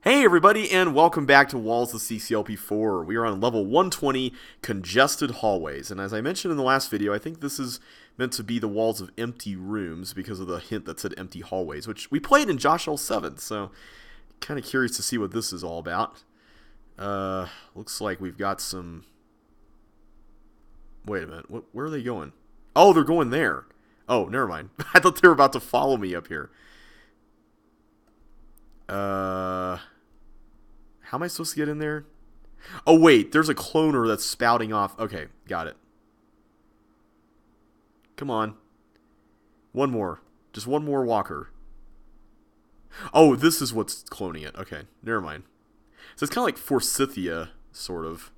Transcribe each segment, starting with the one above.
Hey everybody, and welcome back to Walls of CCLP4. We are on level 120, Congested Hallways, and as I mentioned in the last video, I think this is meant to be the walls of empty rooms because of the hint that said empty hallways, which we played in Josh L7, so kind of curious to see what this is all about. Looks like we've got some... Wait a minute, where are they going? Oh, they're going there. Oh, never mind. I thought they were about to follow me up here. How am I supposed to get in there? Oh, wait, there's a cloner that's spouting off. Okay, got it. Come on. One more. Just one more walker. Oh, this is what's cloning it. Okay, never mind. So it's kind of like Forsythia, sort of.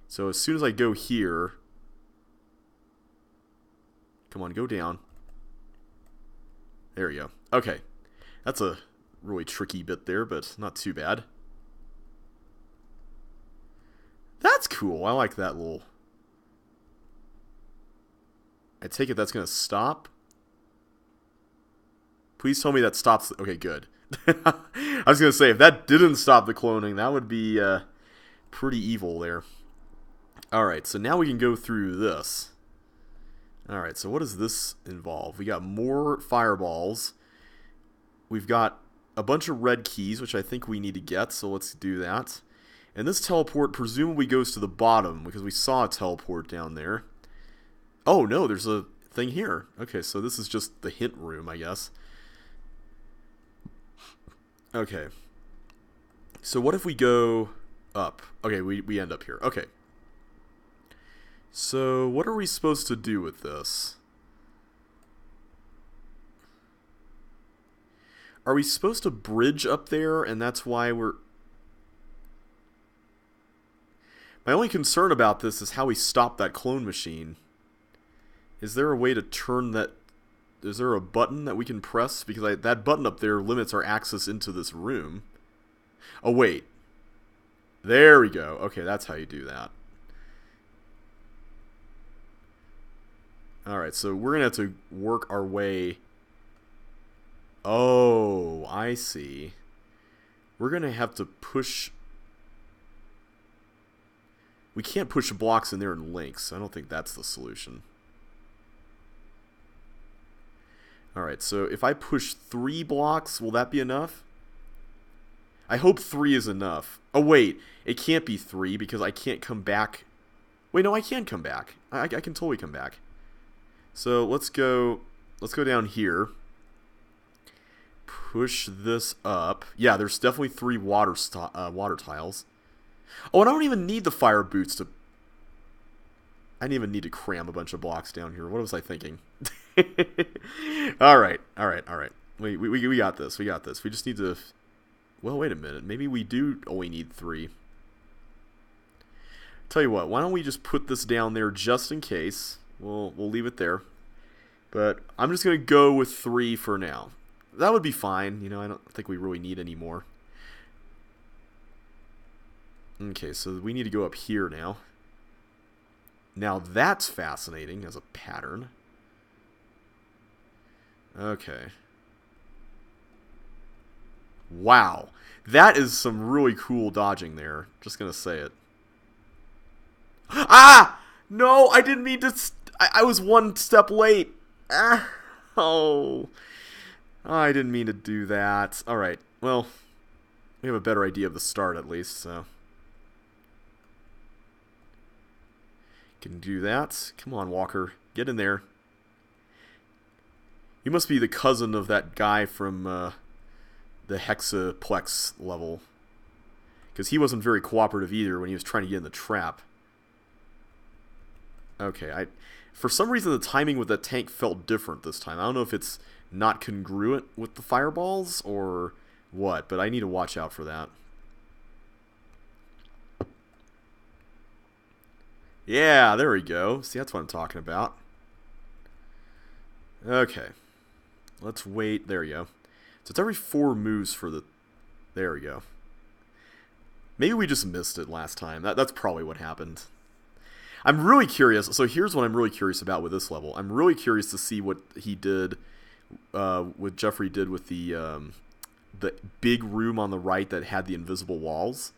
So as soon as I go here... Come on, go down. There you go. Okay. That's a really tricky bit there, but not too bad. That's cool. I like that little... I take it that's going to stop. Please tell me that stops... Okay, good. I was going to say, if that didn't stop the cloning, that would be pretty evil there. Alright, so now we can go through this. Alright, so what does this involve? We got more fireballs. We've got a bunch of red keys, which I think we need to get, so let's do that. And this teleport presumably goes to the bottom, because we saw a teleport down there. Oh, no, there's a thing here. Okay, so this is just the hint room, I guess. Okay. So what if we go up? Okay, we end up here. Okay. So what are we supposed to do with this? Are we supposed to bridge up there, and that's why we're... My only concern about this is how we stop that clone machine. Is there a way to turn that... Is there a button that we can press? Because that button up there limits our access into this room. Oh, wait. There we go. Okay, that's how you do that. Alright, so we're going to have to work our way... Oh, I see. We're going to have to push... We can't push blocks in there in links. I don't think that's the solution. Alright, so if I push 3 blocks, will that be enough? I hope 3 is enough. Oh, wait. It can't be 3 because I can't come back. Wait, no, I can come back. I can totally come back. So let's go down here. Push this up. Yeah, there's definitely 3 water tiles. Oh, and I don't even need the fire boots to... I didn't even need to cram a bunch of blocks down here. What was I thinking? Alright. We got this. We got this. We just need to... Well, wait a minute. Maybe we do only need 3. Tell you what, why don't we just put this down there just in case. We'll leave it there. But I'm just going to go with 3 for now. That would be fine. You know, I don't think we really need any more. Okay, so we need to go up here now. Now that's fascinating as a pattern. Okay. Wow. That is some really cool dodging there. Just gonna say it. Ah! No, I didn't mean to... I was one step late. Ah! Oh. I didn't mean to do that. Alright, well, we have a better idea of the start at least, so... Can do that. Come on, Walker. Get in there. You must be the cousin of that guy from the Hexaplex level. Because he wasn't very cooperative either when he was trying to get in the trap. Okay, for some reason the timing with that tank felt different this time. I don't know if it's not congruent with the fireballs or what, but I need to watch out for that. Yeah, there we go. See, that's what I'm talking about. Okay. Let's wait. There we go. So it's every 4 moves for the... There we go. Maybe we just missed it last time. That's probably what happened. I'm really curious. So here's what I'm really curious about with this level. I'm really curious to see what he did, what Jeffrey did with the the big room on the right that had the invisible walls.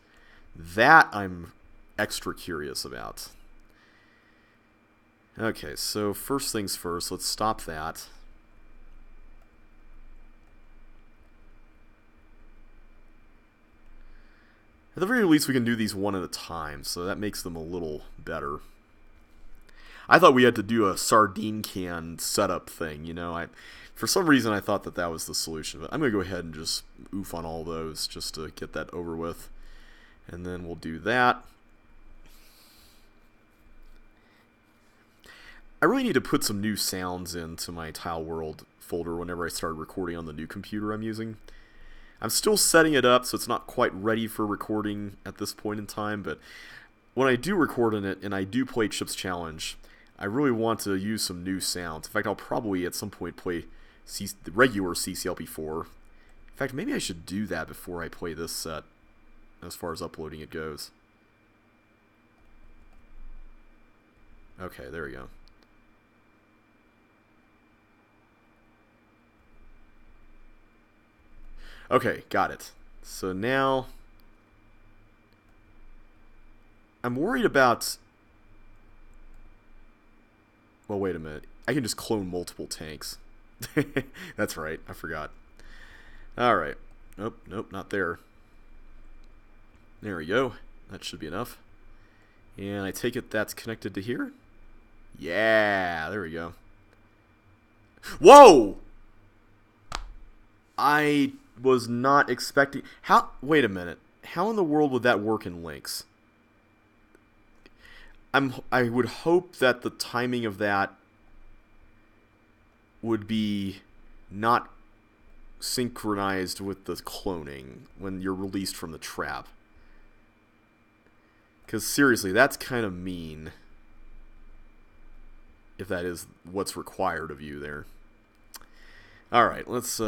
That I'm extra curious about. Okay, so first things first, let's stop that. At the very least, we can do these one at a time, so that makes them a little better. I thought we had to do a sardine can setup thing, you know. For some reason, I thought that that was the solution, but I'm going to go ahead and just oof on all those just to get that over with. And then we'll do that. I really need to put some new sounds into my Tile World folder whenever I start recording on the new computer I'm using. I'm still setting it up, so it's not quite ready for recording at this point in time, but when I do record in it and I do play Chip's Challenge, I really want to use some new sounds. In fact, I'll probably at some point play the regular CCLP4. In fact, maybe I should do that before I play this set, as far as uploading it goes. Okay, there we go. Okay, got it. So now I'm worried about... Well, wait a minute. I can just clone multiple tanks. That's right, I forgot. Alright. Nope, nope, not there. There we go. That should be enough. And I take it that's connected to here? Yeah, there we go. Whoa! I was not expecting... How? Wait a minute. How in the world would that work in links? I would hope that the timing of that would be not synchronized with the cloning when you're released from the trap. Because seriously, that's kind of mean. If that is what's required of you there. Alright, let's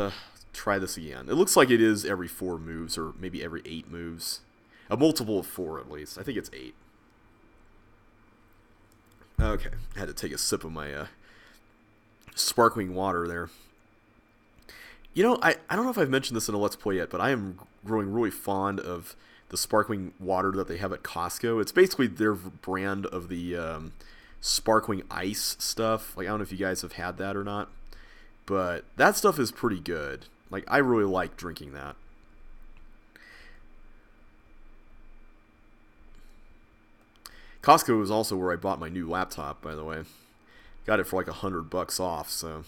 try this again. It looks like it is every 4 moves, or maybe every 8 moves. A multiple of 4 at least. I think it's 8. Okay, I had to take a sip of my sparkling water there. You know, I don't know if I've mentioned this in a Let's Play yet, but I am growing really fond of the sparkling water that they have at Costco. It's basically their brand of the sparkling ice stuff. Like, I don't know if you guys have had that or not, but that stuff is pretty good. Like, I really like drinking that. Costco is also where I bought my new laptop, by the way. Got it for like $100 off, so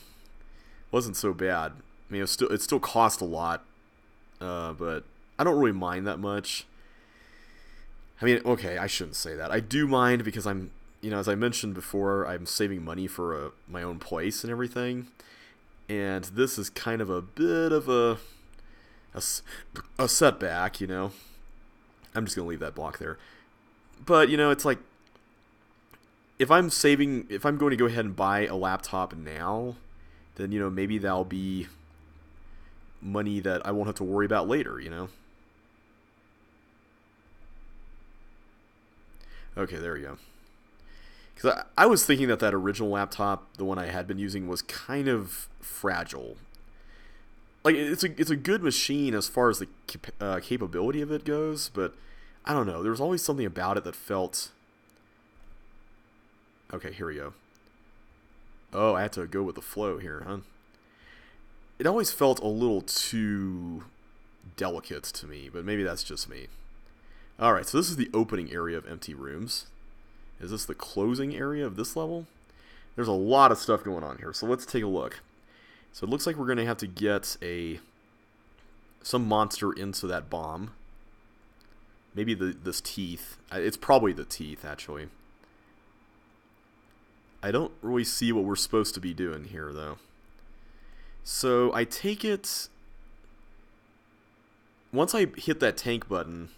wasn't so bad. I mean, it still cost a lot, but I don't really mind that much. I mean, okay, I shouldn't say that. I do mind because I'm, you know, as I mentioned before, I'm saving money for my own place and everything, and this is kind of a bit of a setback, you know. I'm just gonna leave that block there. But, you know, it's like, if I'm going to go ahead and buy a laptop now, then, you know, maybe that'll be money that I won't have to worry about later, you know? Okay, there we go. Because I was thinking that original laptop, the one I had been using, was kind of fragile. Like, it's a good machine as far as the capability of it goes, but I don't know. There was always something about it that felt... Okay, here we go. Oh, I had to go with the flow here, huh? It always felt a little too delicate to me, but maybe that's just me. Alright, so this is the opening area of empty rooms. Is this the closing area of this level? There's a lot of stuff going on here, so let's take a look. So it looks like we're going to have to get some monster into that bomb. Maybe this teeth. It's probably the teeth, actually. I don't really see what we're supposed to be doing here, though. So I take it... Once I hit that tank button...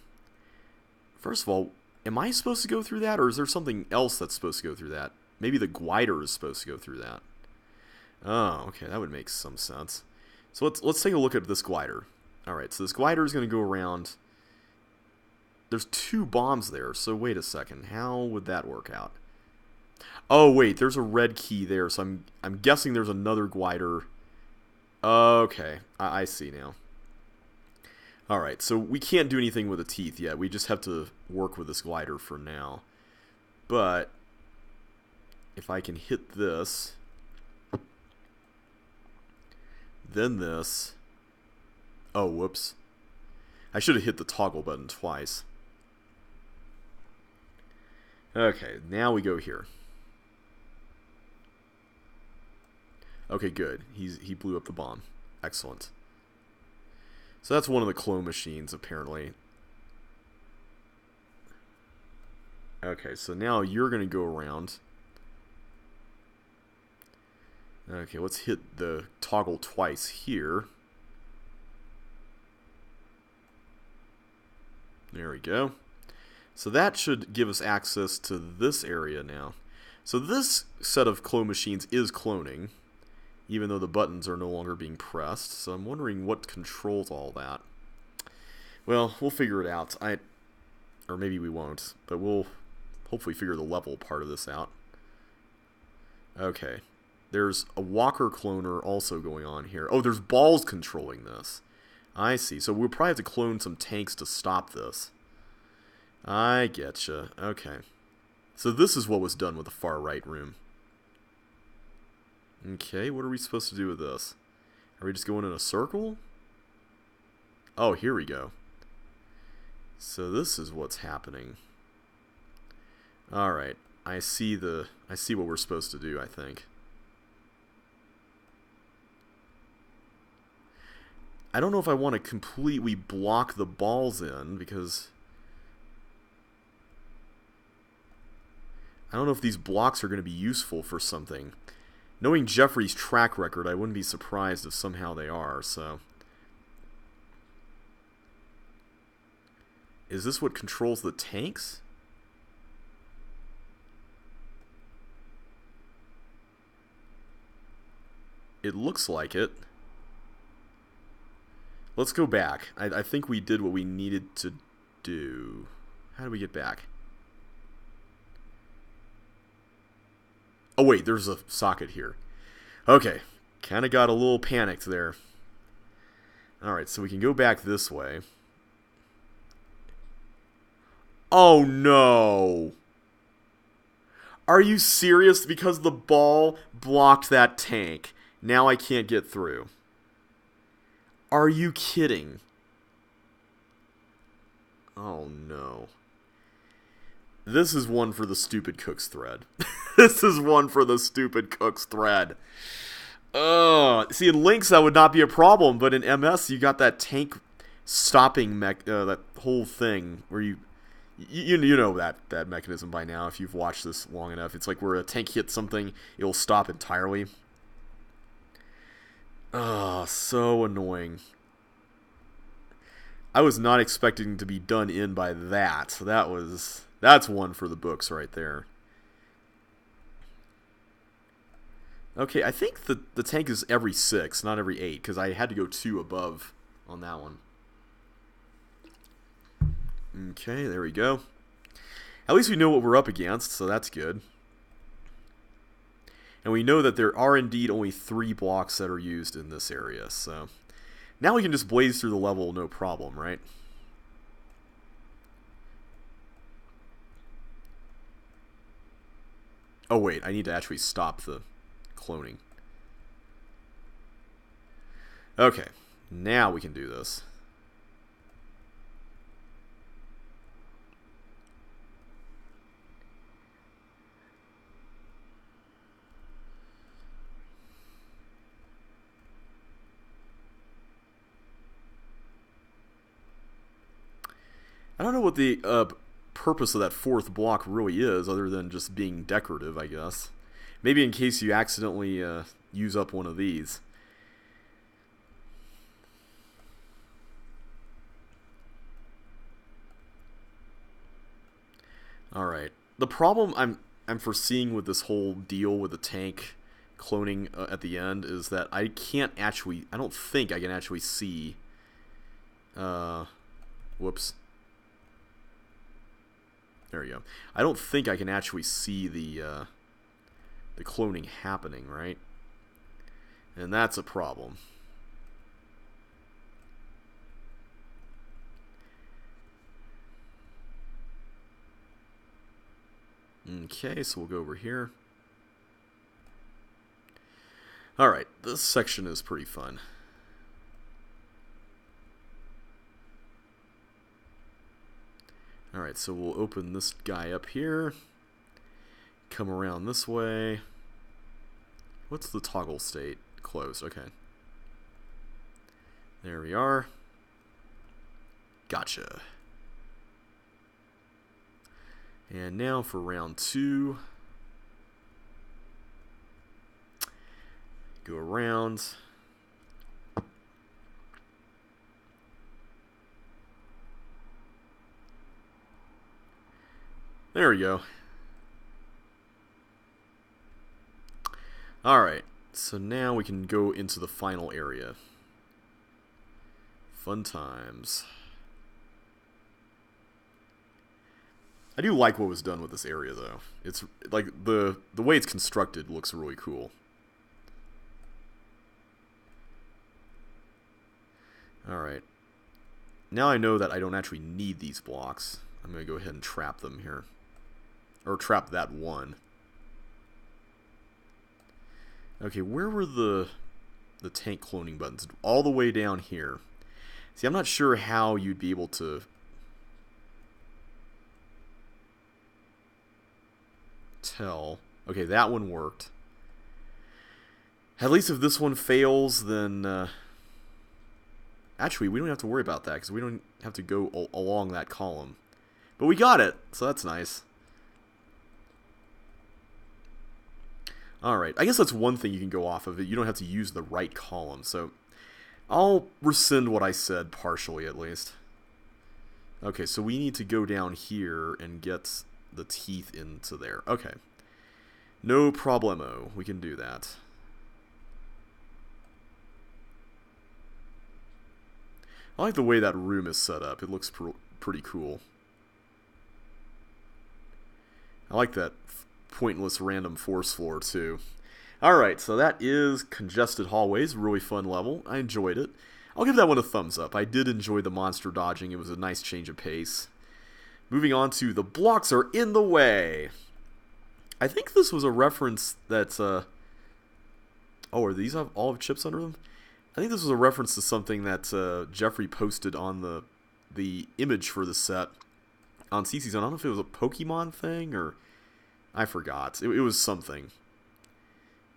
First of all, am I supposed to go through that, or is there something else that's supposed to go through that? Maybe the glider is supposed to go through that. Oh, okay, that would make some sense. So let's take a look at this glider. Alright, so this glider is going to go around... There's 2 bombs there, so wait a second. How would that work out? Oh, wait, there's a red key there, so I'm guessing there's another glider. Okay, I see now. Alright, so we can't do anything with the teeth yet. We just have to work with this glider for now. But if I can hit this, then this... Oh, whoops. I should have hit the toggle button twice. Okay, now we go here. Okay, good. He blew up the bomb. Excellent. So that's one of the clone machines, apparently. Okay, so now you're going to go around. Okay, let's hit the toggle twice here. There we go. So that should give us access to this area now. So this set of clone machines is cloning, even though the buttons are no longer being pressed. So I'm wondering what controls all that. Well, we'll figure it out. Or maybe we won't, but we'll hopefully figure the level part of this out. Okay. There's a walker cloner also going on here. Oh, there's balls controlling this. I see. So we'll probably have to clone some tanks to stop this. I getcha. Okay. So this is what was done with the far right room. Okay, what are we supposed to do with this? Are we just going in a circle? Oh, here we go. So this is what's happening. Alright. I see what we're supposed to do, I think. I don't know if I want to completely block the balls in, because I don't know if these blocks are going to be useful for something. Knowing Jeffrey's track record, I wouldn't be surprised if somehow they are, so. Is this what controls the tanks? It looks like it. Let's go back. I think we did what we needed to do. How do we get back? Oh wait, there's a socket here. Okay, kind of got a little panicked there. Alright, so we can go back this way. Oh no! Are you serious? Because the ball blocked that tank. Now I can't get through. Are you kidding? Oh no. This is one for the stupid cook's thread. This is one for the stupid cook's thread. See, in Lynx that would not be a problem, but in MS you got that tank stopping that whole thing where you know that mechanism by now if you've watched this long enough. It's like where a tank hits something, it'll stop entirely. So annoying. I was not expecting to be done in by that. So that's one for the books right there. Okay, I think the tank is every 6, not every 8, because I had to go 2 above on that one. Okay, there we go. At least we know what we're up against, so that's good. And we know that there are indeed only 3 blocks that are used in this area, so now we can just blaze through the level no problem, right? Oh wait, I need to actually stop the cloning. Okay, now we can do this. I don't know what the purpose of that 4th block really is, other than just being decorative, I guess. Maybe in case you accidentally use up one of these. Alright. The problem I'm foreseeing with this whole deal with the tank cloning at the end is that I don't think I can actually see... whoops. There we go. I don't think I can actually see the cloning happening, right? And that's a problem. Okay, so we'll go over here. Alright, this section is pretty fun. Alright, so we'll open this guy up here. Come around this way. What's the toggle state? Closed, okay. There we are. Gotcha. And now for round 2. Go around. There we go. Alright, so now we can go into the final area. Fun times. I do like what was done with this area, though. It's like the way it's constructed looks really cool. Alright. Now I know that I don't actually need these blocks. I'm going to go ahead and trap them here. Or trap that one. Okay, where were the tank cloning buttons? All the way down here. See, I'm not sure how you'd be able to tell. Okay, that one worked. At least if this one fails, then actually, we don't have to worry about that because we don't have to go along that column. But we got it, so that's nice. Alright, I guess that's one thing you can go off of it. You don't have to use the right column, so I'll rescind what I said, partially at least. Okay, so we need to go down here and get the teeth into there. Okay. No problemo. We can do that. I like the way that room is set up. It looks pretty cool. I like that pointless random force floor too. Alright, so that is Congested Hallways. Really fun level. I enjoyed it. I'll give that one a thumbs up. I did enjoy the monster dodging. It was a nice change of pace. Moving on to The Blocks Are in the Way. I think this was a reference that... oh, are these all have chips under them? I think this was a reference to something that Jeffrey posted on the image for the set on CC's. I don't know if it was a Pokemon thing or... I forgot. It was something.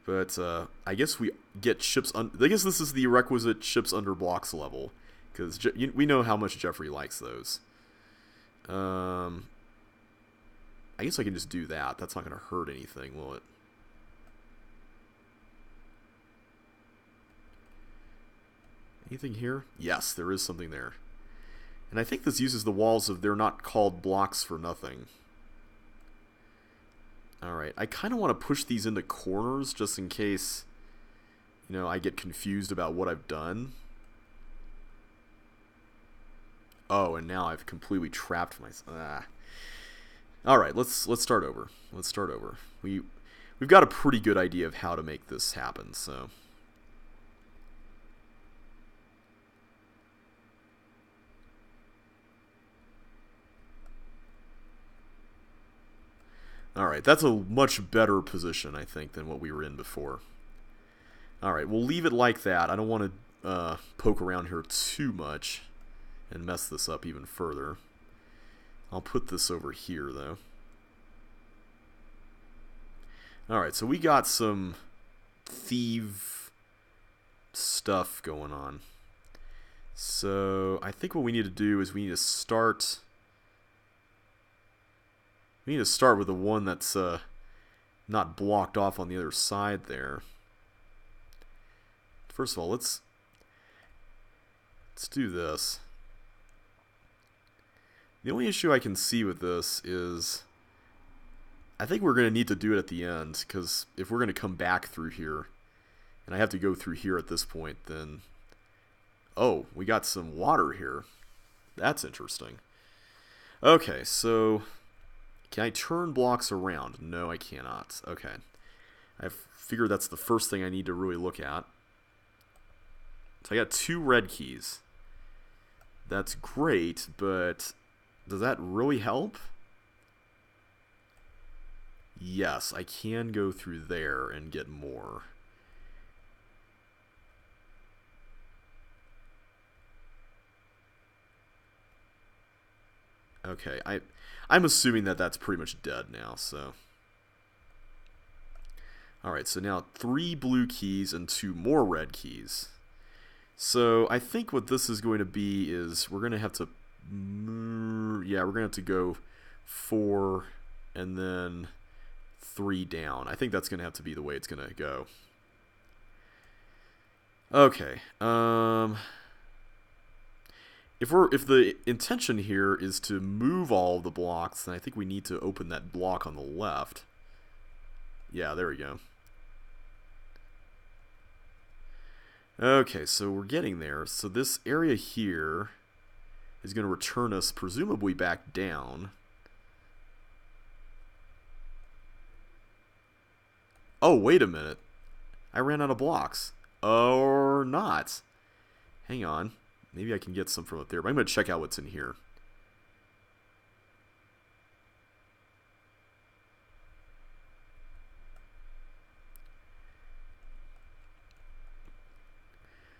But I guess we get chips... I guess this is the requisite chips under blocks level. Because we know how much Jeffrey likes those. I guess I can just do that. That's not going to hurt anything, will it? Anything here? Yes, there is something there. And I think this uses the walls of they're not called blocks for nothing. Alright, I kind of want to push these into corners just in case, you know, I get confused about what I've done. Oh, and now I've completely trapped myself. Alright, let's start over. Let's start over. We've got a pretty good idea of how to make this happen, so... Alright, that's a much better position, I think, than what we were in before. Alright, we'll leave it like that. I don't want to poke around here too much and mess this up even further. I'll put this over here, though. Alright, so we got some thief stuff going on. So, I think what we need to do is we need to start... We need to start with the one that's not blocked off on the other side there. First of all, let's do this. The only issue I can see with this is I think we're going to need to do it at the end, because if we're going to come back through here, and I have to go through here at this point, then... Oh, we got some water here. That's interesting. Okay, so... Can I turn blocks around? No, I cannot. Okay. I figured that's the first thing I need to really look at. So I got 2 red keys. That's great, but does that really help? yes, I can go through there and get more. Okay, I'm assuming that that's pretty much dead now, so. Alright, so now 3 blue keys and 2 more red keys. So I think what this is going to be is we're going to have to, yeah, we're going to have to go 4 and then 3 down. I think that's going to have to be the way it's going to go. Okay, if the intention here is to move all the blocks, then I think we need to open that block on the left. Yeah, there we go. Okay, so we're getting there. So this area here is going to return us presumably back down. Oh, wait a minute. I ran out of blocks. Or not. Hang on. Maybe I can get some from up there, but I'm going to check out what's in here.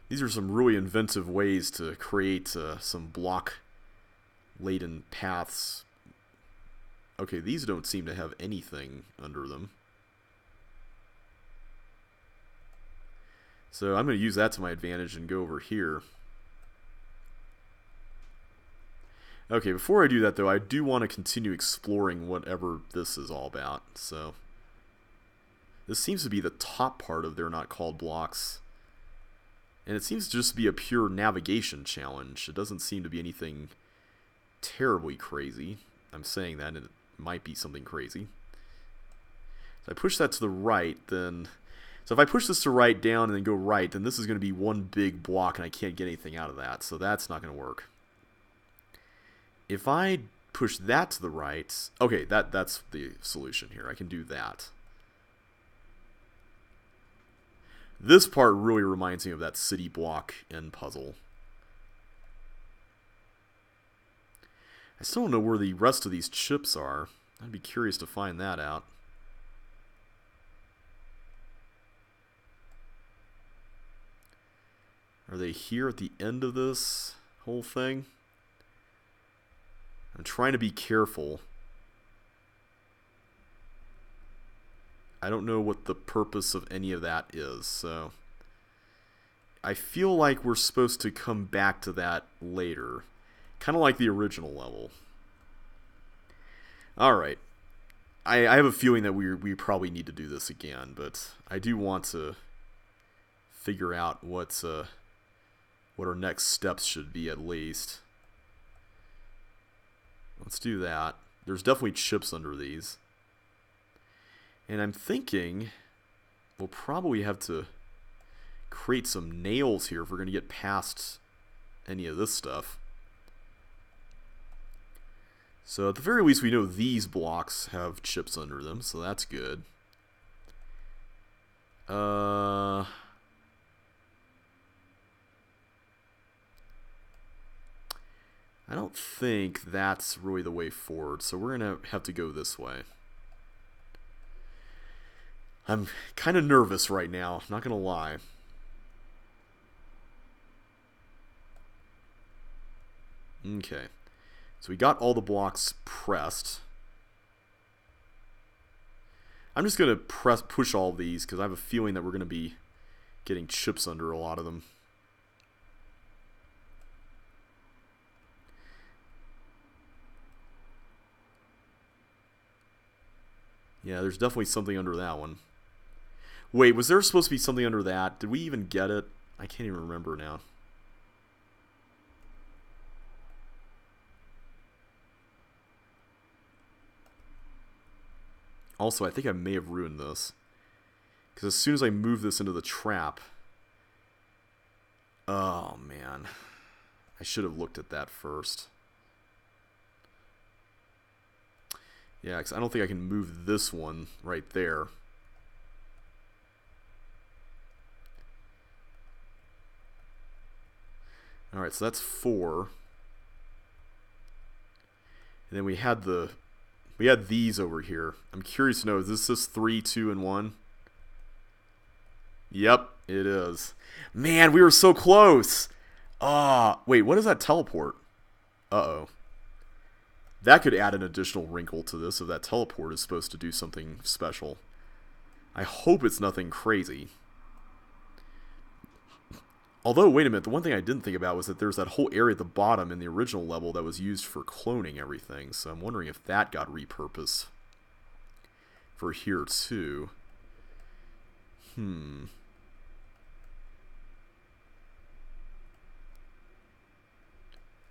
These are some really inventive ways to create some block-laden paths. Okay, these don't seem to have anything under them. So I'm going to use that to my advantage and go over here. Okay, before I do that, though, I do want to continue exploring whatever this is all about. So this seems to be the top part of They're Not Called Blocks. And it seems to just be a pure navigation challenge. It doesn't seem to be anything terribly crazy. I'm saying that, and it might be something crazy. So I push that to the right, then... So if I push this to right down and then go right, then this is going to be one big block, and I can't get anything out of that. So that's not going to work. If I push that to the right... Okay, that's the solution here. I can do that. This part really reminds me of that city block end puzzle. I still don't know where the rest of these chips are. I'd be curious to find that out. Are they here at the end of this whole thing? I'm trying to be careful. I don't know what the purpose of any of that is, so I feel like we're supposed to come back to that later. Kind of like the original level. Alright. I have a feeling that we probably need to do this again, but I do want to figure out what our next steps should be at least. Let's do that. There's definitely chips under these. And I'm thinking we'll probably have to create some nails here if we're going to get past any of this stuff. So at the very least, we know these blocks have chips under them, so that's good. I don't think that's really the way forward, so we're going to have to go this way. I'm kind of nervous right now, not going to lie. Okay. So we got all the blocks pressed. I'm just going to push all these because I have a feeling that we're going to be getting chips under a lot of them. Yeah, there's definitely something under that one. Wait, was there supposed to be something under that? Did we even get it? I can't even remember now. Also, I think I may have ruined this. Because as soon as I move this into the trap... Oh, man. I should have looked at that first. Yeah, because I don't think I can move this one right there. Alright, so that's 4. And then we had We had these over here. I'm curious to know, is this 3, 2, and 1? Yep, it is. Man, we were so close! Wait, what is that teleport? Uh-oh. That could add an additional wrinkle to this if that teleport is supposed to do something special. I hope it's nothing crazy. Although, wait a minute, the one thing I didn't think about was that there's that whole area at the bottom in the original level that was used for cloning everything, so I'm wondering if that got repurposed for here too. I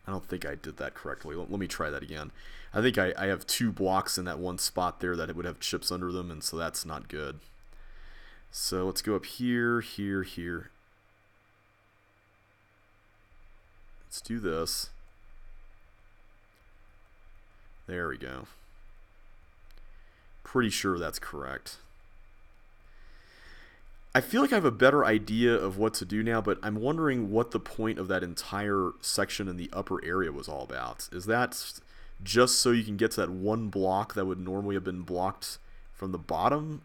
don't think I did that correctly. Let me try that again. I think I have 2 blocks in that one spot there that it would have chips under them, and so that's not good. So let's go up here, here, here. Let's do this. There we go. Pretty sure that's correct. I feel like I have a better idea of what to do now, but I'm wondering what the point of that entire section in the upper area was all about. Is that just so you can get to that one block that would normally have been blocked from the bottom?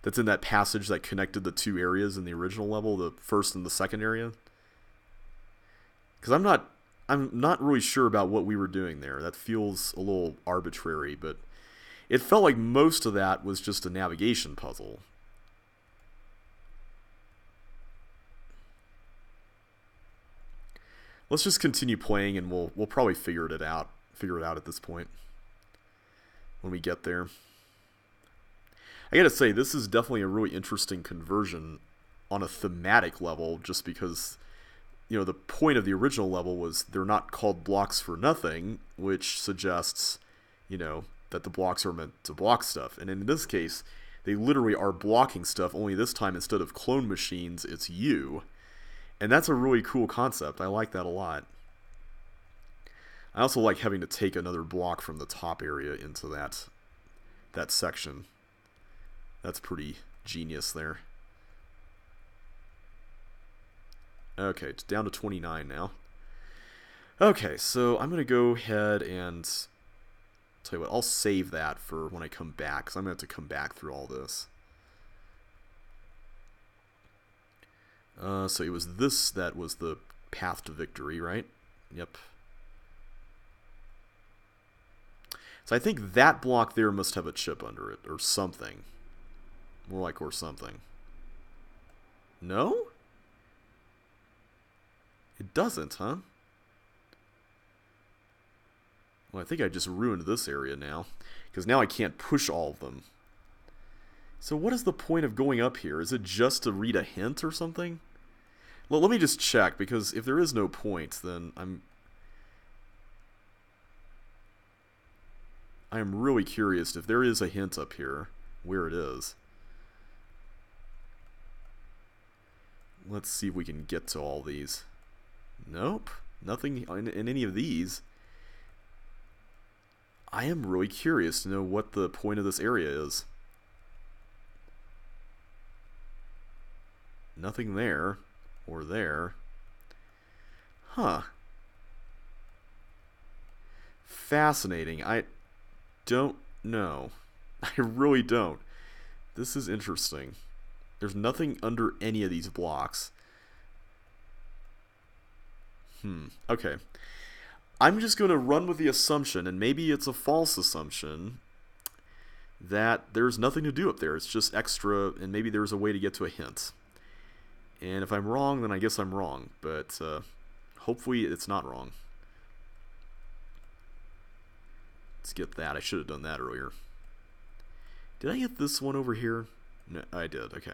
That's in that passage that connected the 2 areas in the original level, the first and the second area? Because I'm not really sure about what we were doing there. That feels a little arbitrary, but it felt like most of that was just a navigation puzzle. Let's just continue playing, and we'll probably figure it out at this point when we get there. I gotta say, this is definitely a really interesting conversion on a thematic level, just because, you know, the point of the original level was they're not called blocks for nothing, which suggests, you know, that the blocks are meant to block stuff. And in this case, they literally are blocking stuff, only this time instead of clone machines, it's you. And that's a really cool concept. I like that a lot. I also like having to take another block from the top area into that section. That's pretty genius there. Okay, it's down to 29 now. Okay, so I'm going to go ahead and tell you what, I'll save that for when I come back, because I'm going to have to come back through all this. So it was this that was the path to victory, right? Yep. So I think that block there must have a chip under it, or something. More like or something. No? It doesn't, huh? Well, I think I just ruined this area now, because now I can't push all of them. So what is the point of going up here? Is it just to read a hint or something? Well, let me just check, because if there is no point, then I am really curious if there is a hint up here, where it is. Let's see if we can get to all these. Nope, nothing in any of these. I am really curious to know what the point of this area is. Nothing there, or there. Huh. Fascinating. I don't know. I really don't. This is interesting. There's nothing under any of these blocks. Okay. I'm just going to run with the assumption, and maybe it's a false assumption, that there's nothing to do up there. It's just extra, and maybe there's a way to get to a hint. And if I'm wrong, then I guess I'm wrong. But hopefully it's not wrong. Let's get that. I should have done that earlier. Did I get this one over here? No, I did. Okay.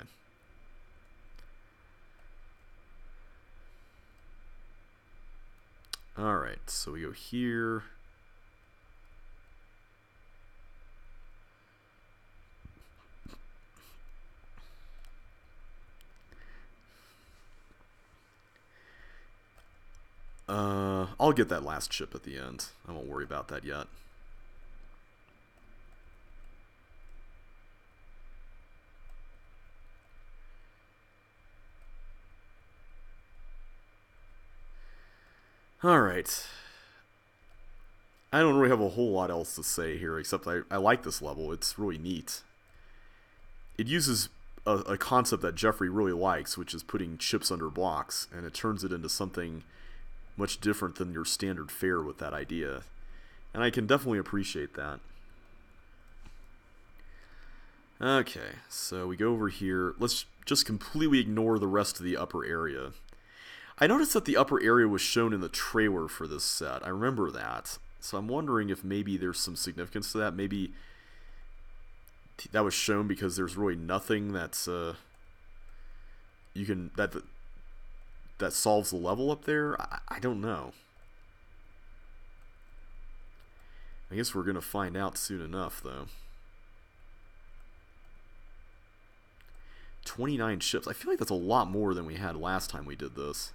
Alright, so we go here. I'll get that last chip at the end. I won't worry about that yet. Alright. I don't really have a whole lot else to say here, except I like this level. It's really neat. It uses a concept that Jeffrey really likes, which is putting chips under blocks, and it turns it into something much different than your standard fare with that idea. And I can definitely appreciate that. Okay, so we go over here. Let's just completely ignore the rest of the upper area. I noticed that the upper area was shown in the trailer for this set. I remember that. So I'm wondering if maybe there's some significance to that. Maybe that was shown because there's really nothing that's you can that solves the level up there. I don't know. I guess we're gonna find out soon enough, though. 29 ships. I feel like that's a lot more than we had last time we did this.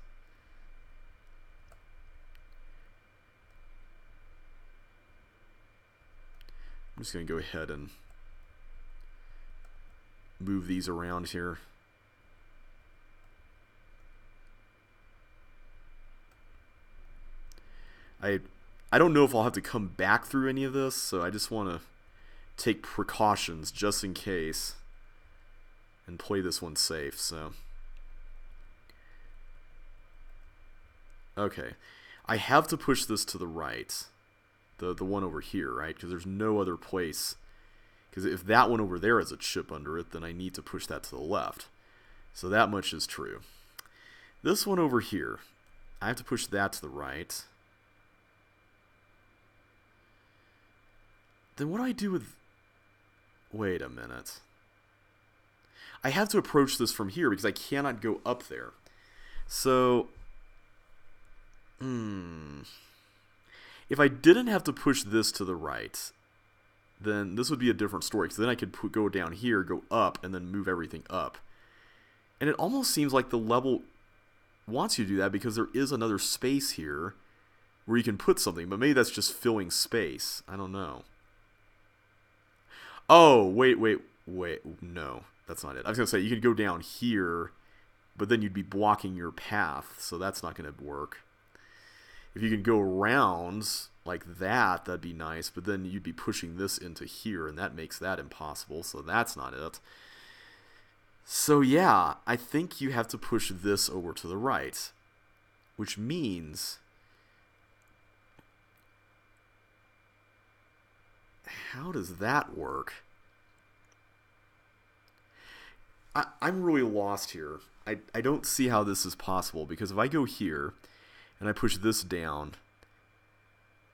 I'm just going to go ahead and move these around here. I don't know if I'll have to come back through any of this, so I just want to take precautions just in case and play this one safe. So okay, I have to push this to the right, the one over here, right? Because there's no other place. Because if that one over there has a chip under it, then I need to push that to the left. So that much is true. This one over here, I have to push that to the right. Then what do I do with... Wait a minute. I have to approach this from here because I cannot go up there. So... If I didn't have to push this to the right, then this would be a different story. Because then I could go down here, go up, and then move everything up. And it almost seems like the level wants you to do that because there is another space here where you can put something. But maybe that's just filling space. I don't know. Oh, wait. No, that's not it. I was going to say, you could go down here, but then you'd be blocking your path. So that's not going to work. If you can go around like that, that'd be nice. But then you'd be pushing this into here, and that makes that impossible. So that's not it. So yeah, I think you have to push this over to the right. Which means... How does that work? I'm really lost here. I don't see how this is possible, because if I go here and I push this down,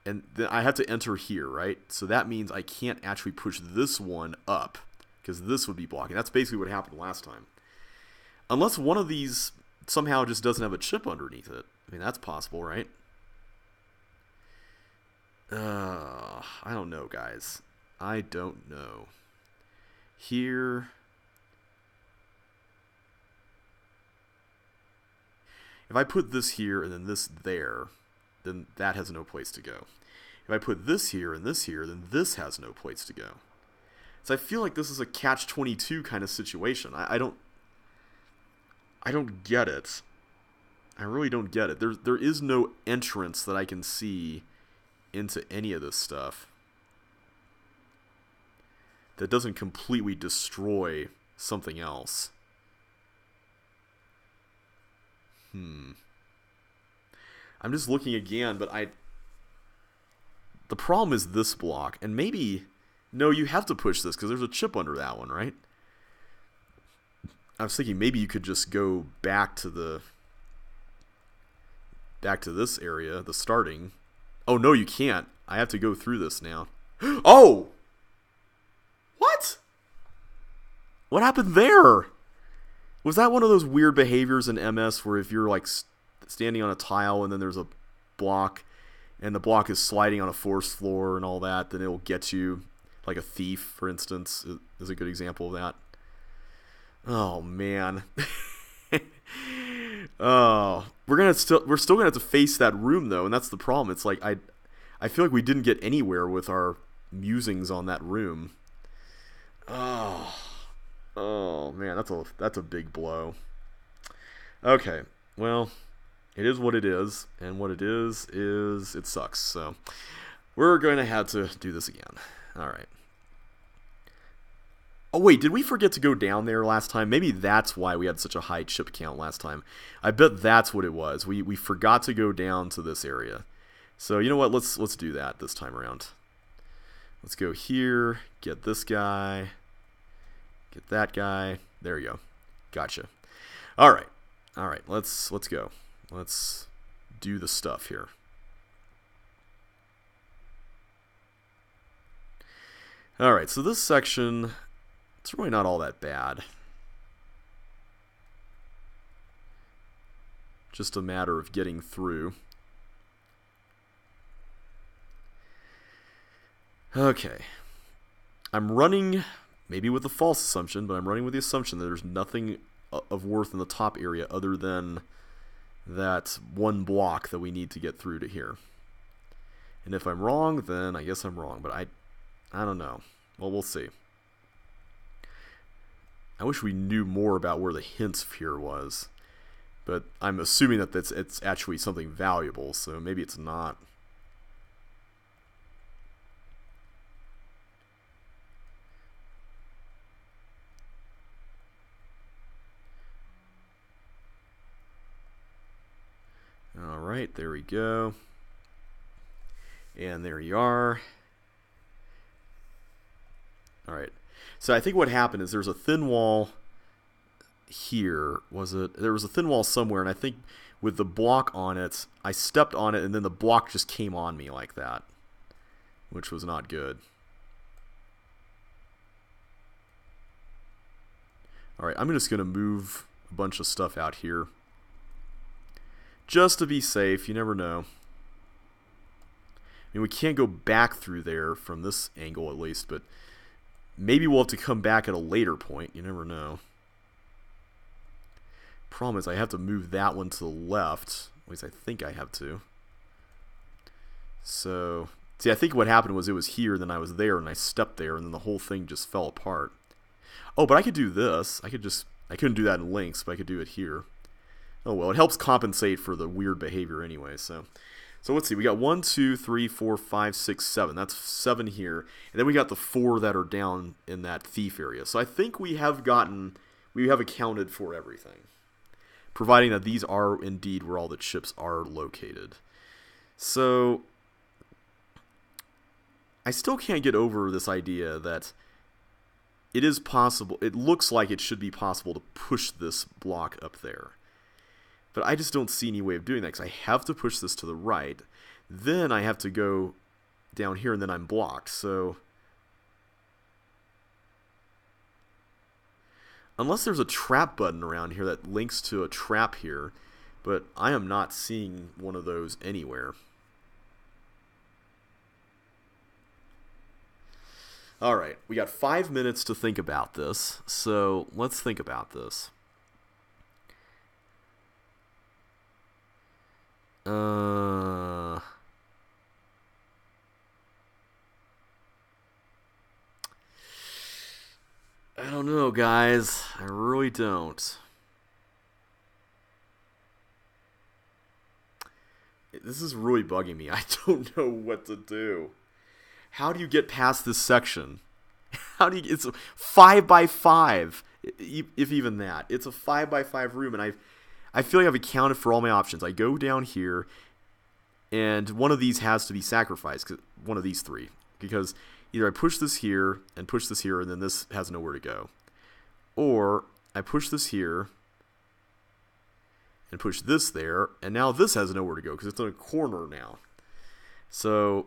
and then I have to enter here, right? So that means I can't actually push this one up, because this would be blocking. That's basically what happened last time. Unless one of these somehow just doesn't have a chip underneath it. I mean, that's possible, right? I don't know, guys. I don't know. Here... If I put this here and then this there, then that has no place to go. If I put this here and this here, then this has no place to go. So I feel like this is a catch-22 kind of situation. I don't get it. I really don't get it. There is no entrance that I can see into any of this stuff that doesn't completely destroy something else. I'm just looking again, but the problem is this block, and maybe... No, you have to push this, because there's a chip under that one, right? I was thinking maybe you could just go back to this area, the starting. Oh, no, you can't. I have to go through this now. Oh! What? What happened there? Was that one of those weird behaviors in MS where if you're like standing on a tile and then there's a block and the block is sliding on a forced floor and all that, then it'll get you, like a thief, for instance, is a good example of that. Oh, man. Oh, we're still gonna have to face that room though, and that's the problem. It's like I feel like we didn't get anywhere with our musings on that room. Oh man, that's a big blow. Okay, well, it is what it is, and what it is it sucks. So, We're going to have to do this again. Alright. Oh wait, did we forget to go down there last time? Maybe that's why we had such a high chip count last time. I bet that's what it was. We forgot to go down to this area. So you know what? Let's do that this time around. Let's go here, get this guy, get that guy. There you go. Gotcha. Alright. Alright, let's go. Let's do the stuff here. Alright, so this section, it's really not all that bad. Just a matter of getting through. Okay. I'm running, maybe with a false assumption, but I'm running with the assumption that there's nothing of worth in the top area other than that one block that we need to get through to here. And if I'm wrong, then I guess I'm wrong, but I don't know. Well, we'll see. I wish we knew more about where the hint here was, but I'm assuming that it's actually something valuable, so maybe it's not. Alright, there we go. And there you are. Alright. So I think what happened is there's a thin wall here. Was it? There was a thin wall somewhere, and I think with the block on it, I stepped on it, and then the block just came on me like that, which was not good. Alright, I'm just going to move a bunch of stuff out here. Just to be safe, you never know. I mean, we can't go back through there from this angle at least, but maybe we'll have to come back at a later point. You never know. Problem is I have to move that one to the left. At least I think I have to. So, see, I think what happened was it was here, then I was there, and I stepped there, and then the whole thing just fell apart. Oh, but I could do this. I couldn't do that in links, but I could do it here. Oh well, it helps compensate for the weird behavior anyway, so let's see. We got 1, 2, 3, 4, 5, 6, 7. That's 7 here. And then we got the 4 that are down in that thief area. So I think we have accounted for everything. Providing that these are indeed where all the chips are located. So I still can't get over this idea that it is possible, it looks like it should be possible to push this block up there. But I just don't see any way of doing that, because I have to push this to the right. Then I have to go down here, and then I'm blocked. So unless there's a trap button around here that links to a trap here, but I am not seeing one of those anywhere. Alright, we got 5 minutes to think about this, so let's think about this. I don't know, guys. I really don't. This is really bugging me. I don't know what to do. How do you get past this section? How do you? It's a 5 by 5, if even that. It's a 5 by 5 room, and I feel like I've accounted for all my options. I go down here, and one of these has to be sacrificed. One of these 3, because either I push this here, and then this has nowhere to go, or I push this here, and push this there, and now this has nowhere to go because it's in a corner now. So,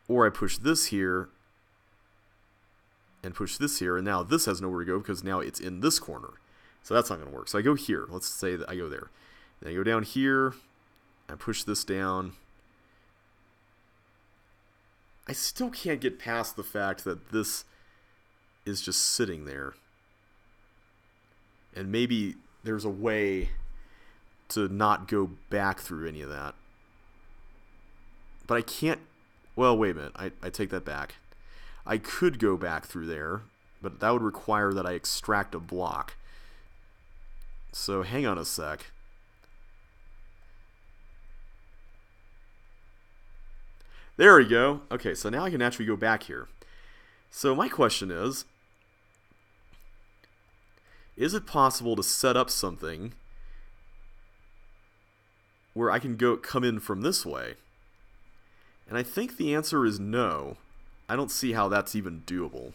or I push this here, and push this here, and now this has nowhere to go because now it's in this corner. So that's not going to work. So I go here. Let's say that I go there. Then I go down here. I push this down. I still can't get past the fact that this is just sitting there. And maybe there's a way to not go back through any of that. But I can't... Well, wait a minute. I take that back. I could go back through there, but that would require that I extract a block. So hang on a sec. There we go. Okay, so now I can actually go back here. So my question is it possible to set up something where I can come in from this way? And I think the answer is no. I don't see how that's even doable.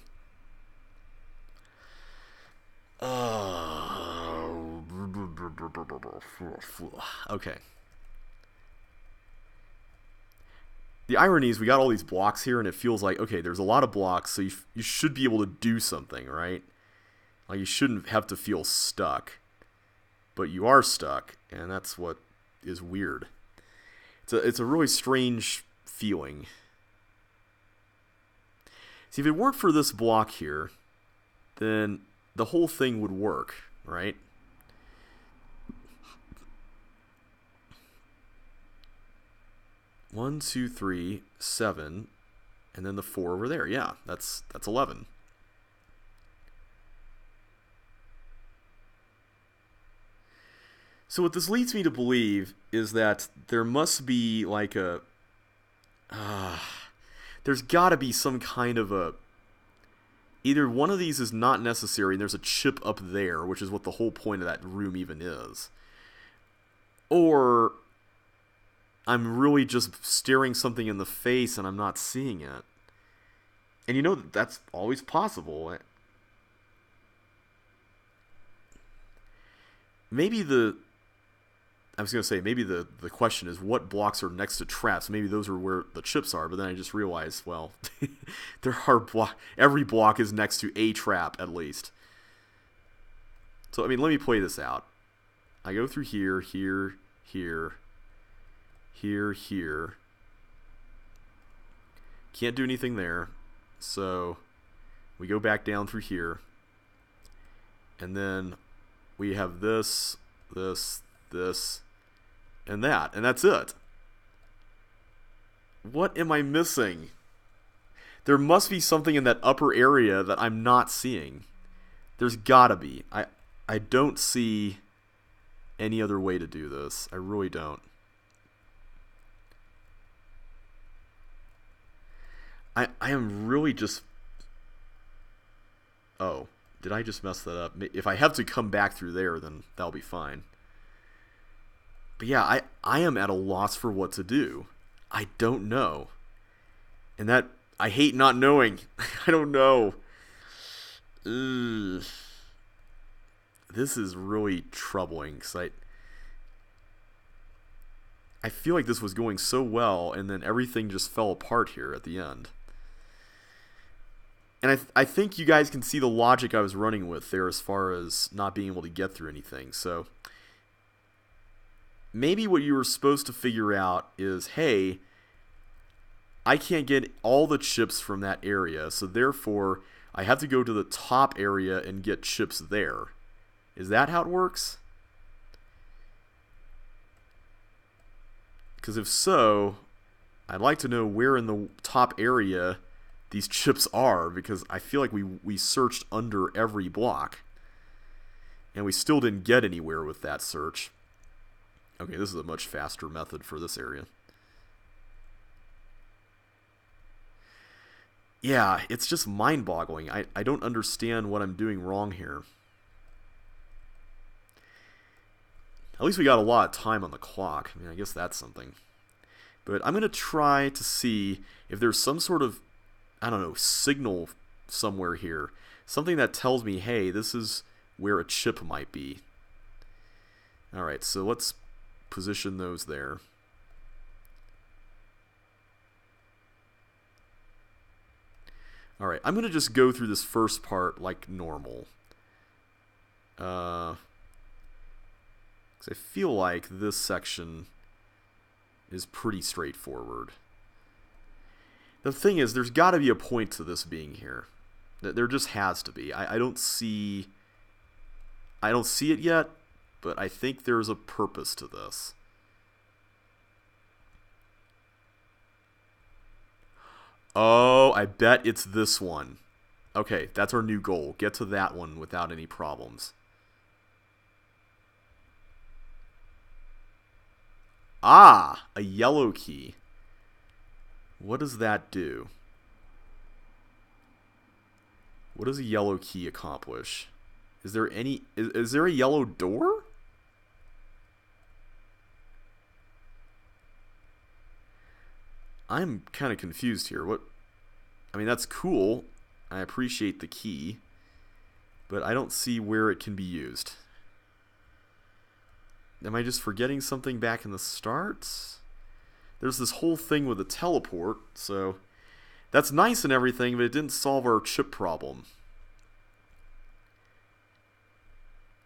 Okay. The irony is we got all these blocks here, and it feels like, okay, there's a lot of blocks, so you should be able to do something, right? Like, you shouldn't have to feel stuck. But you are stuck, and that's what is weird. It's a really strange feeling. See, if it weren't for this block here, then the whole thing would work, right? One, two, three, 7, and then the 4 over there. Yeah, that's 11. So what this leads me to believe is that there must be like there's got to be some kind of a, either one of these is not necessary and there's a chip up there, which is what the whole point of that room even is. Or I'm really just staring something in the face and I'm not seeing it. And you know that's always possible. Maybe I was going to say, maybe the question is what blocks are next to traps. Maybe those are where the chips are, but then I just realized, well, every block is next to a trap at least. So, I mean, let me play this out. I go through here, here, here, here, here. Can't do anything there. So, we go back down through here. And then we have this, this, and that. And that's it. What am I missing? There must be something in that upper area that I'm not seeing. There's gotta be. I don't see any other way to do this. I really don't. I am really just... Oh, did I just mess that up? If I have to come back through there, then that'll be fine. But yeah, I am at a loss for what to do. I don't know. And that, I hate not knowing. I don't know. Ugh. This is really troubling, because I feel like this was going so well, and then everything just fell apart here at the end. And I think you guys can see the logic I was running with there as far as not being able to get through anything. So maybe what you were supposed to figure out is, hey, I can't get all the chips from that area, so therefore I have to go to the top area and get chips there. Is that how it works? Because if so, I'd like to know where in the top area these chips are, because I feel like we searched under every block, and we still didn't get anywhere with that search. Okay, this is a much faster method for this area. Yeah, it's just mind-boggling. I don't understand what I'm doing wrong here. At least we got a lot of time on the clock. I mean, I guess that's something. But I'm going to try to see if there's some sort of, I don't know, signal somewhere here. Something that tells me, hey, this is where a chip might be. Alright, so let's position those there. Alright, I'm going to just go through this first part like normal. Because I feel like this section is pretty straightforward. The thing is, there's got to be a point to this being here. There just has to be. I don't see it yet, but I think there's a purpose to this. Oh, I bet it's this one. Okay, that's our new goal. Get to that one without any problems. Ah, a yellow key. What does that do? What does a yellow key accomplish? Is there any... Is there a yellow door? I'm kind of confused here. What... I mean, that's cool. I appreciate the key. But I don't see where it can be used. Am I just forgetting something back in the start? There's this whole thing with the teleport, so... That's nice and everything, but it didn't solve our chip problem.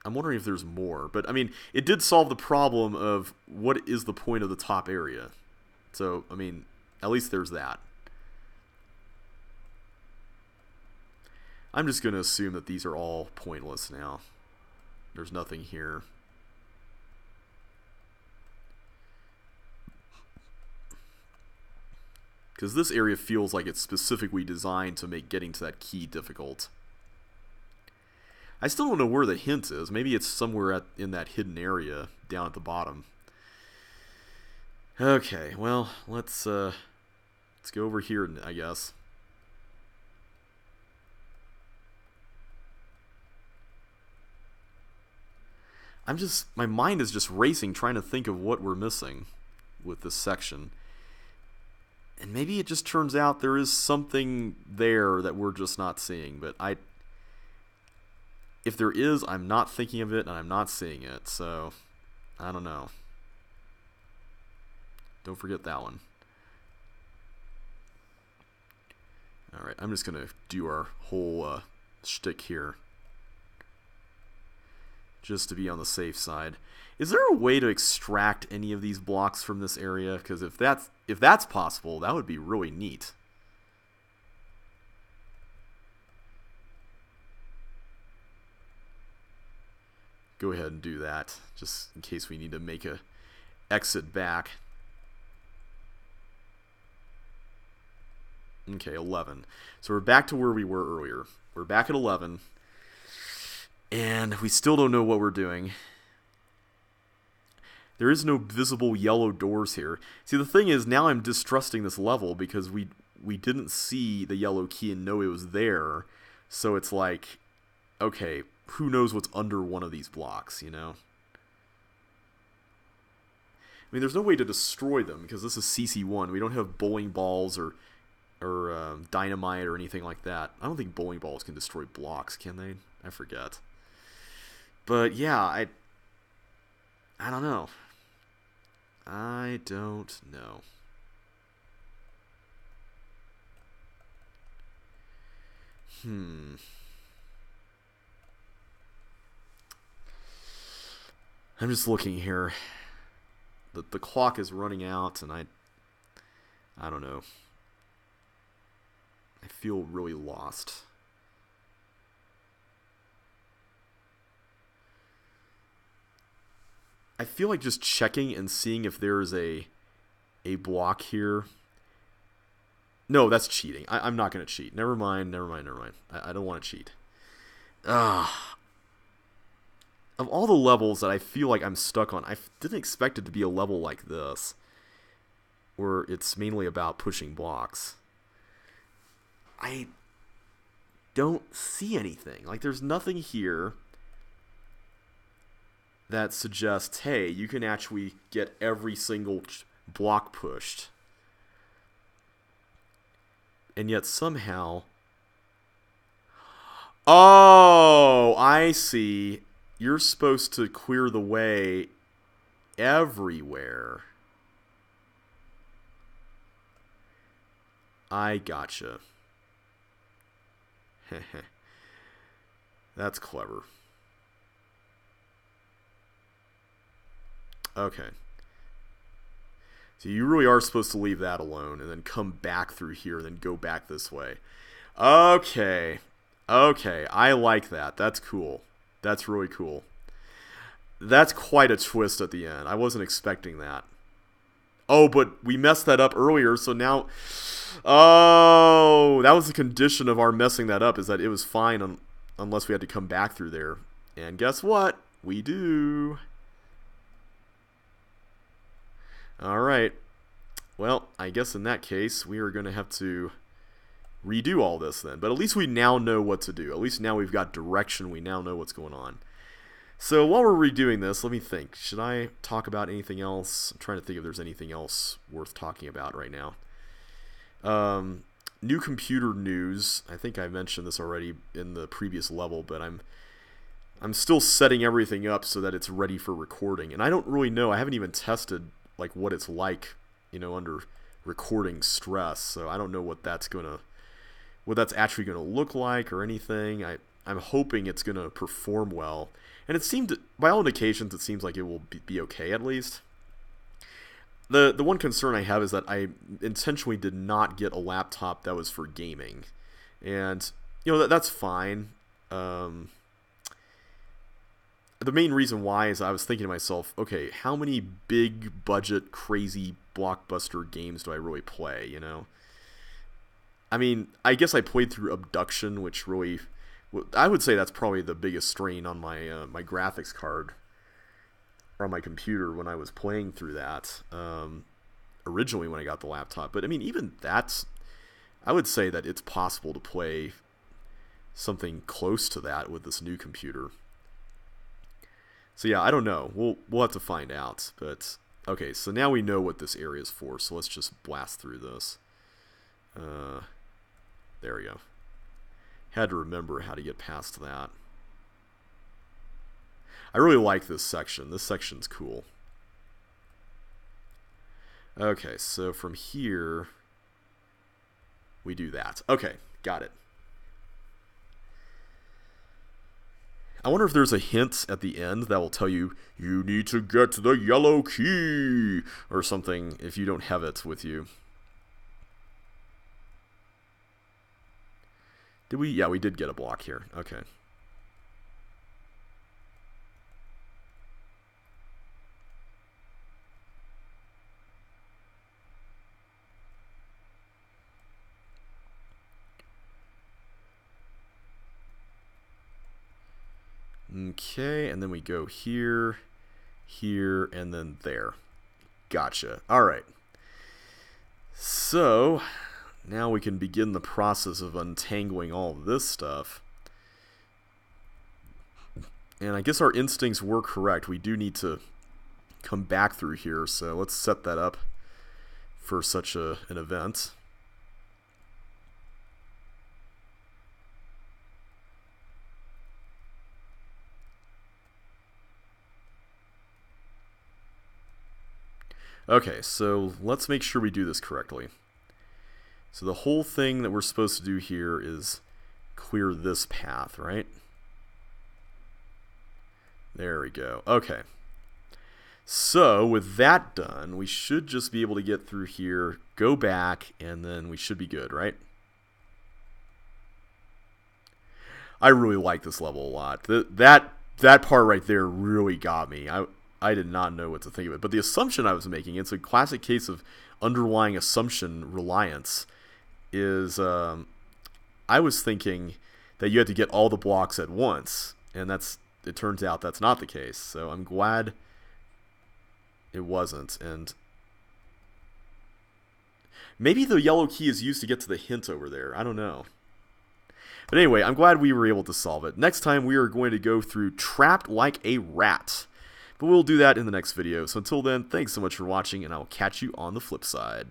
I'm wondering if there's more. But, I mean, it did solve the problem of what is the point of the top area. So, I mean, at least there's that. I'm just going to assume that these are all pointless now. There's nothing here. Because this area feels like it's specifically designed to make getting to that key difficult. I still don't know where the hint is. Maybe it's somewhere in that hidden area down at the bottom. Okay, well, let's go over here, I guess. My mind is just racing trying to think of what we're missing with this section. And maybe it just turns out there is something there that we're just not seeing. But if there is, I'm not thinking of it and I'm not seeing it. So, I don't know. Don't forget that one. Alright, I'm just going to do our whole shtick here. Just to be on the safe side. Is there a way to extract any of these blocks from this area? Because if that's possible, that would be really neat. Go ahead and do that, just in case we need to make a exit back. Okay, 11. So we're back to where we were earlier. We're back at 11. And we still don't know what we're doing. There is no visible yellow doors here. See, the thing is, now I'm distrusting this level because we didn't see the yellow key and know it was there. So it's like, okay, who knows what's under one of these blocks, you know? I mean, there's no way to destroy them because this is CC1. We don't have bowling balls or dynamite or anything like that. I don't think bowling balls can destroy blocks, can they? I forget. But yeah, I don't know. I don't know. I'm just looking here. The clock is running out, and I don't know. I feel really lost. I feel like just checking and seeing if there's a block here. No, that's cheating. I'm not going to cheat. Never mind. I don't want to cheat. Of all the levels that I feel like I'm stuck on, I didn't expect it to be a level like this, where it's mainly about pushing blocks. I don't see anything. Like, there's nothing here that suggests, hey, you can actually get every single block pushed. And yet somehow... Oh, I see. You're supposed to clear the way everywhere. I gotcha. That's clever. Okay. So you really are supposed to leave that alone and then come back through here and then go back this way. Okay. Okay, I like that. That's cool. That's really cool. That's quite a twist at the end. I wasn't expecting that. Oh, but we messed that up earlier, so now... Oh, that was the condition of our messing that up, is that it was fine unless we had to come back through there. And guess what? We do. Alright. Well, I guess in that case, we are going to have to redo all this then. But at least we now know what to do. At least now we've got direction. We now know what's going on. So while we're redoing this, let me think. Should I talk about anything else? I'm trying to think if there's anything else worth talking about right now. New computer news. I think I mentioned this already in the previous level, but I'm still setting everything up so that it's ready for recording. And I don't really know. I haven't even tested like what it's like, you know, under recording stress. So I don't know what that's actually gonna look like or anything. I'm hoping it's gonna perform well. And it seemed, by all indications, it seems like it will be okay at least. The one concern I have is that I intentionally did not get a laptop that was for gaming. And, you know, that's fine. The main reason why is I was thinking to myself, okay, how many big budget, crazy, blockbuster games do I really play, you know? I mean, I guess I played through Abduction, which really... I would say that's probably the biggest strain on my my graphics card or on my computer when I was playing through that originally when I got the laptop. But I mean, even that's, I would say that it's possible to play something close to that with this new computer. So yeah, I don't know. We'll have to find out. But okay, so now we know what this area is for. So let's just blast through this. There we go. Had to remember how to get past that. I really like this section. This section's cool. Okay, so from here, we do that. Okay, got it. I wonder if there's a hint at the end that will tell you, you need to get the yellow key, or something if you don't have it with you. Did we? Yeah, we did get a block here. Okay. Okay, and then we go here, here, and then there. Gotcha. All right. So... now we can begin the process of untangling all of this stuff. And I guess our instincts were correct. We do need to come back through here, so let's set that up for such an event. Okay, so let's make sure we do this correctly. So the whole thing that we're supposed to do here is clear this path, right? There we go. Okay. So with that done, we should just be able to get through here, go back, and then we should be good, right? I really like this level a lot. That part right there really got me. I did not know what to think of it. But the assumption I was making, it's a classic case of underlying assumption reliance, is I was thinking that you had to get all the blocks at once, and it turns out that's not the case. So I'm glad it wasn't. And maybe the yellow key is used to get to the hint over there. I don't know. But anyway, I'm glad we were able to solve it. Next time we are going to go through Trapped Like a Rat. But we'll do that in the next video. So until then, thanks so much for watching, and I will catch you on the flip side.